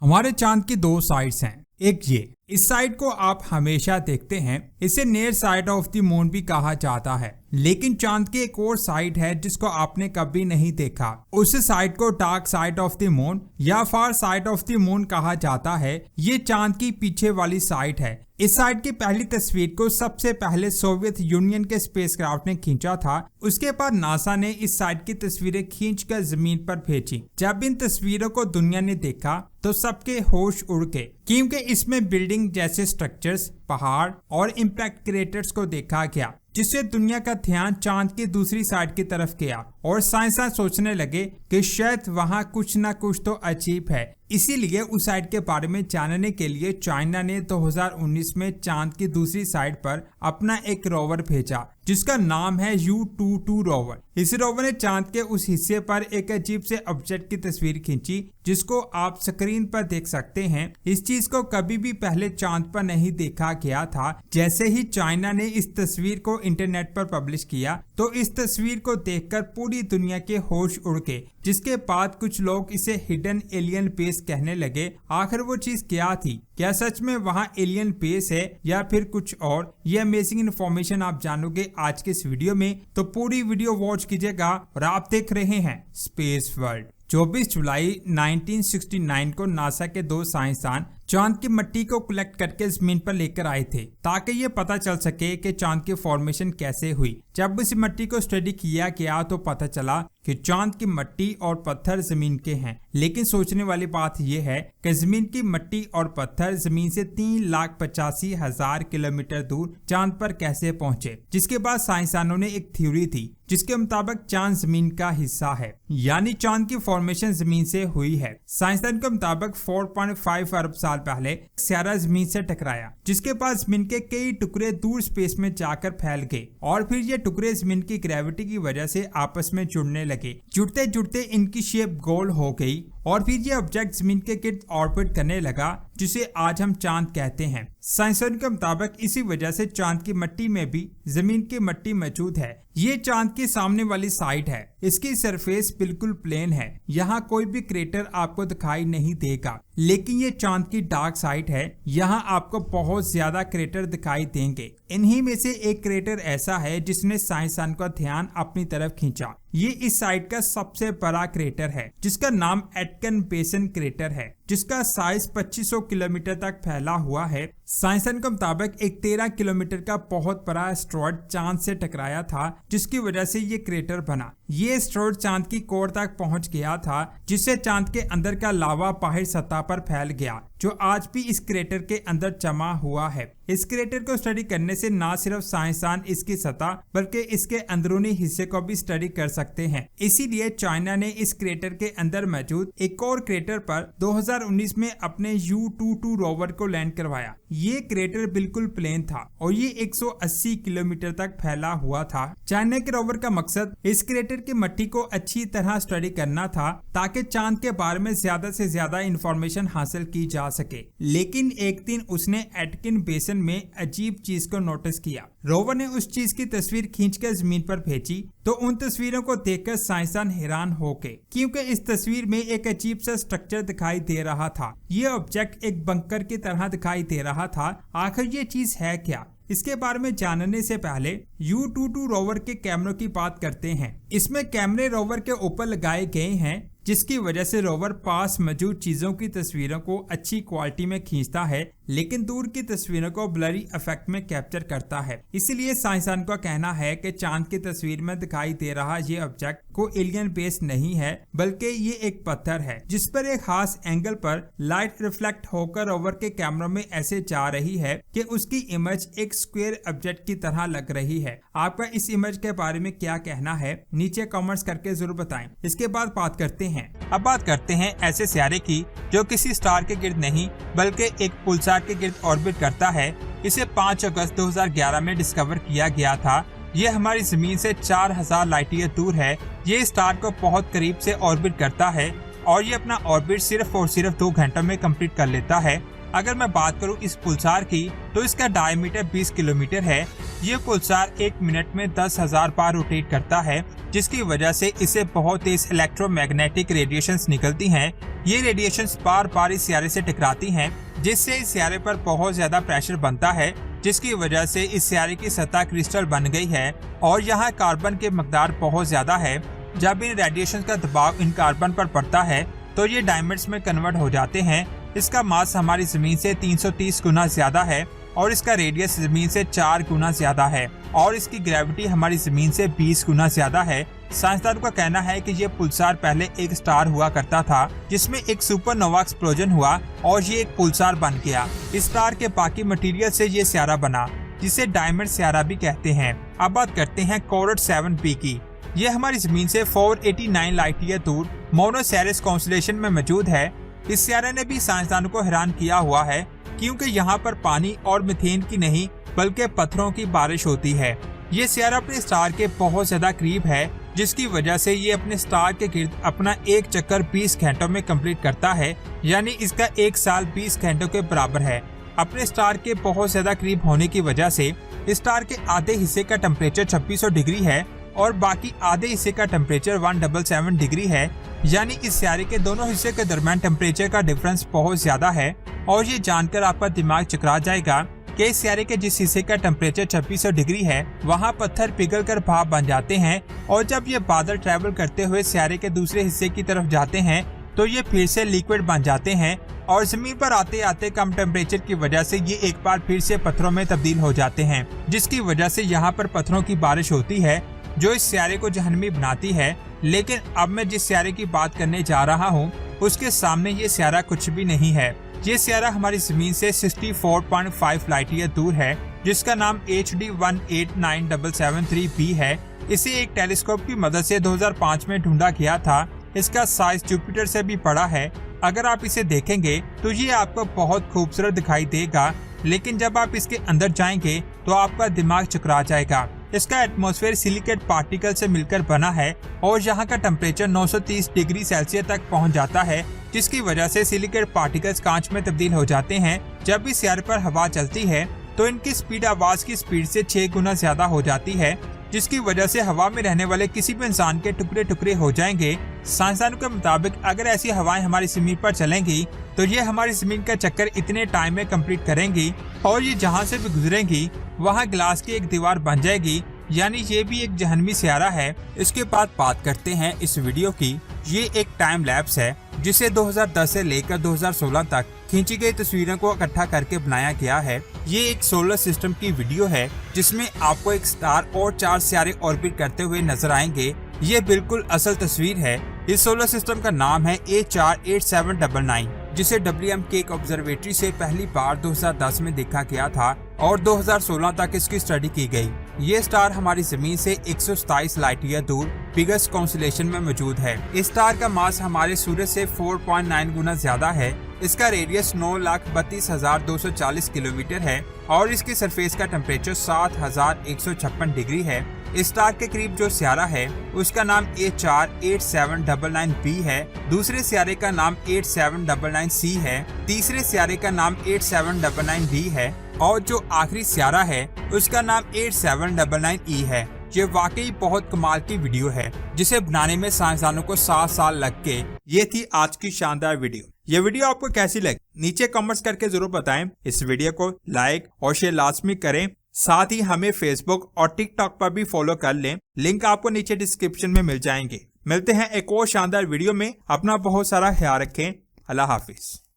हमारे चांद की दो साइड्स हैं। एक ये, इस साइड को आप हमेशा देखते हैं, इसे near side of the moon भी कहा जाता है। लेकिन चांद की एक और साइड है जिसको आपने कभी नहीं देखा। उस साइड को dark side of the moon या far side of the moon कहा जाता है। ये चांद की पीछे वाली साइड है। इस साइड की पहली तस्वीर को सबसे पहले सोवियत यूनियन के स्पेसक्राफ्ट ने खींचा था। उसके बाद नासा ने इस साइड की तस्वीरें खींचकर जमीन पर भेजी। जब इन तस्वीरों को दुनिया ने देखा तो सबके होश उड़ गए, क्योंकि इसमें बिल्डिंग जैसे स्ट्रक्चर्स, पहाड़ और इम्पैक्ट क्रेटर्स को देखा गया, जिससे दुनिया का ध्यान चांद की दूसरी साइड की तरफ गया और साइंसदान सोचने लगे कि शायद वहां कुछ ना कुछ तो अजीब है। इसीलिए उस साइड के बारे में जानने के लिए चाइना ने 2019 में चांद की दूसरी साइड पर अपना एक रोवर भेजा, जिसका नाम है U-22 रोवर। इस रोवर ने चांद के उस हिस्से पर एक अजीब से ऑब्जेक्ट की तस्वीर खींची, जिसको आप स्क्रीन पर देख सकते हैं। इस चीज को कभी भी पहले चांद पर नहीं देखा गया था। जैसे ही चाइना ने इस तस्वीर को इंटरनेट पर पब्लिश किया तो इस तस्वीर को देखकर पूरी दुनिया के होश उड़ गए, जिसके बाद कुछ लोग इसे हिडन एलियन बेस कहने लगे। आखिर वो चीज क्या थी? क्या सच में वहाँ एलियन बेस है या फिर कुछ और? ये अमेजिंग इन्फॉर्मेशन आप जानोगे आज के इस वीडियो में, तो पूरी वीडियो वॉच कीजिएगा। और आप देख रहे हैं स्पेस वर्ल्ड। 24 जुलाई 1969 को नासा के दो साइंसदान चांद की मिट्टी को कलेक्ट करके जमीन पर लेकर आए थे, ताकि ये पता चल सके कि चांद की फॉर्मेशन कैसे हुई। जब इस मिट्टी को स्टडी किया गया तो पता चला कि चांद की मिट्टी और पत्थर जमीन के हैं। लेकिन सोचने वाली बात यह है कि जमीन की मिट्टी और पत्थर जमीन से 3,85,000 किलोमीटर दूर चांद पर कैसे पहुंचे। जिसके बाद साइंसदानों ने एक थ्योरी थी, जिसके मुताबिक चांद जमीन का हिस्सा है, यानी चांद की फॉर्मेशन जमीन से हुई है। साइंसदान के मुताबिक 4.5 अरब साल पहले सियारा जमीन से टकराया, जिसके बाद जमीन के कई टुकड़े दूर स्पेस में जाकर फैल गए और फिर ये टुकड़े जमीन की ग्रेविटी की वजह से आपस में जुड़ने लगे। जुड़ते जुड़ते इनकी शेप गोल हो गई और फिर ये ऑब्जेक्ट जमीन के गिर्द ऑर्बिट करने लगा, जिसे आज हम चांद कहते हैं। साइंसदान के मुताबिक इसी वजह से चांद की मिट्टी में भी जमीन की मिट्टी मौजूद है। ये चांद के सामने वाली साइड है। इसकी सरफेस बिल्कुल प्लेन है, यहाँ कोई भी क्रेटर आपको दिखाई नहीं देगा। लेकिन ये चांद की डार्क साइड है, यहाँ आपको बहुत ज्यादा क्रेटर दिखाई देंगे। इन्हीं में से एक क्रेटर ऐसा है जिसने साइंसदान का ध्यान अपनी तरफ खींचा। ये इस साइड का सबसे बड़ा क्रेटर है, जिसका नाम एटकिन बेसन क्रेटर है, जिसका साइज 2500 किलोमीटर तक फैला हुआ है। साइंसदान के मुताबिक एक 13 किलोमीटर का बहुत बड़ा एस्टेरॉयड चांद से टकराया था, जिसकी वजह से ये क्रेटर बना। ये एस्टेरॉयड चांद की कोर तक पहुंच गया था, जिससे चांद के अंदर का लावा बाहर सतह पर फैल गया, जो आज भी इस क्रेटर के अंदर जमा हुआ है। इस क्रेटर को स्टडी करने से न सिर्फ साइंसदान इसकी सतह बल्कि इसके अंदरूनी हिस्से को भी स्टडी कर सकते हैं। इसीलिए चाइना ने इस क्रेटर के अंदर मौजूद एक और क्रेटर पर 2019 में अपने U-22 रोवर को लैंड करवाया। ये क्रेटर बिल्कुल प्लेन था और ये 180 किलोमीटर तक फैला हुआ था। चाइना के रोवर का मकसद इस क्रेटर की मिट्टी को अच्छी तरह स्टडी करना था, ताकि चांद के बारे में ज्यादा से ज्यादा इंफॉर्मेशन हासिल की जा सके। लेकिन एक दिन उसने एटकिन बेसन में अजीब चीज को नोटिस किया। रोवर ने उस चीज की तस्वीर खींचकर जमीन पर भेजी, तो उन तस्वीरों को देखकर साइंसदान हैरान हो गए, क्योंकि इस तस्वीर में एक अजीब सा स्ट्रक्चर दिखाई दे रहा था। ये ऑब्जेक्ट एक बंकर की तरह दिखाई दे रहा था। आखिर ये चीज है क्या? इसके बारे में जानने से पहले U-22 रोवर के कैमरों की बात करते हैं। इसमें कैमरे रोवर के ऊपर लगाए गए हैं, जिसकी वजह से रोवर पास मौजूद चीजों की तस्वीरों को अच्छी क्वालिटी में खींचता है, लेकिन दूर की तस्वीरों को ब्लरी इफेक्ट में कैप्चर करता है। इसलिए साइंसदान का कहना है कि चांद की तस्वीर में दिखाई दे रहा ये ऑब्जेक्ट को एलियन बेस नहीं है, बल्कि ये एक पत्थर है, जिस पर एक खास एंगल पर लाइट रिफ्लेक्ट होकर रोवर के कैमरों में ऐसे जा रही है कि उसकी इमेज एक स्क्वायर ऑब्जेक्ट की तरह लग रही है। आपका इस इमेज के बारे में क्या कहना है? नीचे कमेंट्स करके जरूर बताएं। इसके बाद बात करते हैं ऐसे सियारे की जो किसी स्टार के गिर्द नहीं बल्कि एक पुलसार के गिर्द ऑर्बिट करता है। इसे 5 अगस्त 2011 में डिस्कवर किया गया था। ये हमारी जमीन से 4000 लाइट ईयर दूर है। ये स्टार को बहुत करीब से ऑर्बिट करता है और ये अपना ऑर्बिट सिर्फ और सिर्फ 2 घंटों में कंप्लीट कर लेता है। अगर मैं बात करूं इस पुलसार की, तो इसका डायमीटर 20 किलोमीटर है। ये पुलसार 1 मिनट में 10,000 बार रोटेट करता है, जिसकी वजह से इसे बहुत तेज इलेक्ट्रोमैग्नेटिक रेडिएशंस निकलती हैं। ये रेडिएशंस बार बार इस सियारे से टकराती हैं, जिससे इस सियारे पर बहुत ज्यादा प्रेशर बनता है, जिसकी वजह से इस सियारे की सतह क्रिस्टल बन गई है और यहाँ कार्बन के मकदार बहुत ज्यादा है। जब इन रेडिएशन का दबाव इन कार्बन पर पड़ता है तो ये डायमंड्स में कन्वर्ट हो जाते हैं। इसका मास हमारी जमीन से 330 गुना ज्यादा है और इसका रेडियस जमीन से 4 गुना ज्यादा है और इसकी ग्रेविटी हमारी जमीन से 20 गुना ज्यादा है। साइंसदानों का कहना है कि ये पुलसार पहले एक स्टार हुआ करता था, जिसमें एक सुपरनोवा एक्सप्लोजन हुआ और ये एक पुलसार बन गया। इस स्टार के बाकी मटेरियल से ये सियारा बना, जिसे डायमंड सियारा भी कहते हैं। अब बात करते हैं कोरट 7b की। ये हमारी जमीन से 489 लाइट ईयर दूर मोनोसेरेस कॉन्स्टेलेशन में मौजूद है। इस सियारे ने भी साइंसदानों को हैरान किया हुआ है, क्योंकि यहाँ पर पानी और मीथेन की नहीं बल्कि पत्थरों की बारिश होती है। ये सियारा अपने स्टार के बहुत ज्यादा करीब है, जिसकी वजह से ये अपने स्टार के गिर्द अपना एक चक्कर 20 घंटों में कंप्लीट करता है, यानी इसका एक साल 20 घंटों के बराबर है। अपने स्टार के बहुत ज्यादा करीब होने की वजह से इस स्टार के आधे हिस्से का टेम्परेचर 2600 डिग्री है और बाकी आधे हिस्से का टेम्परेचर 177 डिग्री है, यानी इस सियारे के दोनों हिस्से के दरमियान टेम्परेचर का डिफरेंस बहुत ज्यादा है। और ये जानकर आपका दिमाग चकरा जाएगा कि इस सियारे के जिस हिस्से का टेम्परेचर 2600 डिग्री है, वहाँ पत्थर पिघल कर भाप बन जाते हैं और जब ये बादल ट्रेवल करते हुए सियारे के दूसरे हिस्से की तरफ जाते हैं तो ये फिर से लिक्विड बन जाते हैं और जमीन पर आते आते कम टेम्परेचर की वजह से ये एक बार फिर से पत्थरों में तब्दील हो जाते हैं, जिसकी वजह से यहाँ पर पत्थरों की बारिश होती है जो इस सियारे को जहन्नमी बनाती है। लेकिन अब मैं जिस सियारे की बात करने जा रहा हूँ उसके सामने ये सियारा कुछ भी नहीं है। ये सियारा हमारी जमीन से 64.5 लाइट ईयर दूर है, जिसका नाम HD 189773b है। इसे एक टेलीस्कोप की मदद से 2005 में ढूंढा गया था। इसका साइज जुपिटर से भी बड़ा है। अगर आप इसे देखेंगे तो ये आपको बहुत खूबसूरत दिखाई देगा, लेकिन जब आप इसके अंदर जाएंगे तो आपका दिमाग चकरा जाएगा। इसका एटमॉस्फेयर सिलिकेट पार्टिकल से मिलकर बना है और यहाँ का टेम्परेचर 930 डिग्री सेल्सियस तक पहुँच जाता है, जिसकी वजह से सिलिकेट पार्टिकल्स कांच में तब्दील हो जाते हैं। जब इस सियारे पर हवा चलती है तो इनकी स्पीड आवाज की स्पीड से 6 गुना ज्यादा हो जाती है, जिसकी वजह से हवा में रहने वाले किसी भी इंसान के टुकड़े टुकड़े हो जाएंगे। साइंसदानों के मुताबिक अगर ऐसी हवाएं हमारी जमीन पर चलेंगी तो ये हमारी जमीन का चक्कर इतने टाइम में कंप्लीट करेंगी और ये जहां से भी गुजरेंगी वहां ग्लास की एक दीवार बन जाएगी, यानी ये भी एक जहन्नमी सियारा है। इसके बाद बात करते हैं इस वीडियो की। ये एक टाइम लैप्स है जिसे 2010 से लेकर 2016 तक खींची गई तस्वीरों को इकट्ठा करके बनाया गया है। ये एक सोलर सिस्टम की वीडियो है जिसमें आपको एक स्टार और 4 सियारे ऑर्बिट करते हुए नजर आएंगे। ये बिल्कुल असल तस्वीर है। इस सोलर सिस्टम का नाम है A48799, जिसे WMK ऑब्जर्वेटरी से पहली बार 2010 में देखा गया था और 2016 तक इसकी स्टडी की गई। ये स्टार हमारी जमीन से 127 लाइट ईयर दूर बिगेस्ट कॉन्स्टेलेशन में मौजूद है। इस स्टार का मास हमारे सूर्य से 4.9 गुना ज्यादा है। इसका रेडियस 9,32,240 किलोमीटर है और इसकी सरफेस का टेम्परेचर 7,156 डिग्री है। इस स्टार के करीब जो सियारा है उसका नाम A48799b है। दूसरे सियारे का नाम 8799c है। तीसरे सियारे का नाम 8799b है और जो आखिरी सियारा है उसका नाम 8799e है। ये वाकई बहुत कमाल की वीडियो है जिसे बनाने में साइंसदानों को 7 साल लग गए। ये थी आज की शानदार वीडियो। ये वीडियो आपको कैसी लगी नीचे कमेंट्स करके जरूर बताएं। इस वीडियो को लाइक और शेयर लाजमी करें। साथ ही हमें फेसबुक और टिकटॉक पर भी फॉलो कर लें। लिंक आपको नीचे डिस्क्रिप्शन में मिल जाएंगे। मिलते हैं एक और शानदार वीडियो में। अपना बहुत सारा ख्याल रखें। अल्लाह हाफिज।